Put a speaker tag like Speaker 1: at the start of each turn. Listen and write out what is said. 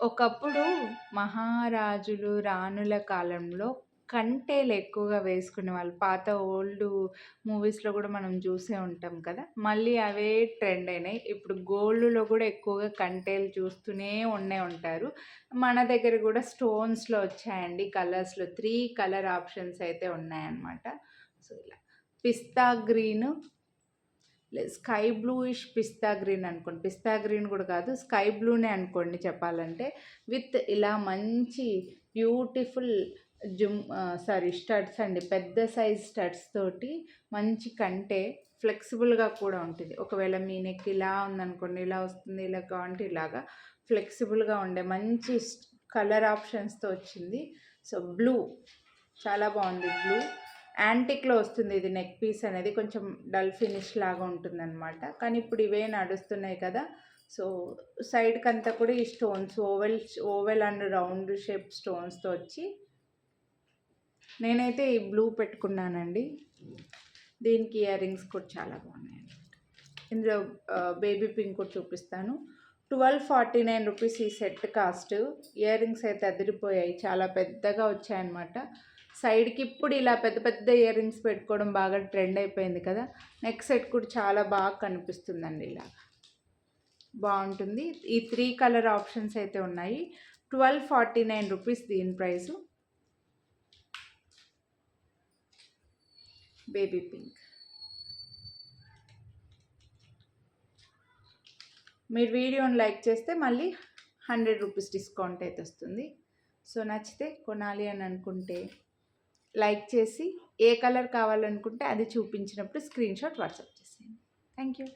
Speaker 1: ఒకప్పుడు మహారాజులు, రాణుల కాలంలో కంటేలు ఎక్కువగా వేసుకునేవాళ్ళు. పాత ఓల్డు మూవీస్‌లో గూడా మనం చూసే ఉంటాం కదా! మళ్ళీ అవే ట్రెండ్ అయినాయి. ఇప్పుడు గోల్డ్‌లో గూడా ఎక్కువగా కంటేలు చూస్తూనే ఉండే ఉంటారు. మన దగ్గర గూడా స్టోన్స్‌లో వచ్చాయండి కలర్స్‌లో. 3 కలర్ ఆప్షన్స్ అయితే ఉన్నాయన్నమాట. సో, ఇలా పిస్తా గ్రీను స్కై బ్లూయిష్ పిస్తా గ్రీన్ అనుకోండి. పిస్తా గ్రీన్ గూడా కాదు. స్కై బ్లూనే అనుకోండి చెప్పాలంటే. విత్ ఇలా మంచి బ్యూటిఫుల్ స్టడ్స్ అండి. పెద్ద సైజ్ స్టడ్స్ తోటి మంచి కంటే ఫ్లెక్సిబుల్‌గా కూడా ఉంటుంది. ఒకవేళ మీ నెక్ ఇలా ఉందనుకోండి, ఇలా వస్తుంది. ఇలా కావాలంటే ఇలాగా ఫ్లెక్సిబుల్‌గా ఉండే మంచి కలర్ ఆప్షన్స్‌తో వచ్చింది. సో, బ్లూ చాలా బావుంది బ్లూ. యాంటిక్‌లో వస్తుంది ఇది నెక్ పీస్ అనేది. కొంచెం డల్ ఫినిష్ లాగా ఉంటుందనమాట. కానీ ఇప్పుడు ఇవే నడుస్తున్నాయి కదా! సో, సైడ్‌కంతా కూడా ఈ stones oval and round shape స్టోన్స్‌తో వచ్చి నేనైతే ఈ బ్లూ పెట్టుకున్నానండి. దీనికి ఇయర్ రింగ్స్ కూడా చాలా బాగున్నాయండి. ఇందులో బేబీ పింక్ కూడా చూపిస్తాను. 1249 రూపీస్ ఈ సెట్ కాస్ట్. ఇయర్ రింగ్స్ అయితే అదిరిపోయాయి. చాలా పెద్దగా వచ్చాయన్నమాట. సైడ్‌కి ఇప్పుడు ఇలా పెద్ద పెద్ద ఇయర్ రింగ్స్ పెట్టుకోవడం బాగా ట్రెండ్ అయిపోయింది కదా! నెక్ సెట్ కూడా చాలా బాగా కనిపిస్తుందండి ఇలా. బావుంటుంది. ఈ 3 కలర్ ఆప్షన్స్ అయితే ఉన్నాయి. 1249 రూపీస్ దీని ప్రైసు. Baby pink. మీరు వీడియోని లైక్ చేస్తే మళ్ళీ 100 రూపీస్ డిస్కౌంట్ అయితే వస్తుంది. సో, నచ్చితే కొనాలి అని అనుకుంటే లైక్ చేసి ఏ కలర్ కావాలనుకుంటే అది చూపించినప్పుడు స్క్రీన్‌షాట్ వాట్సాప్ చేసేయండి. Thank you.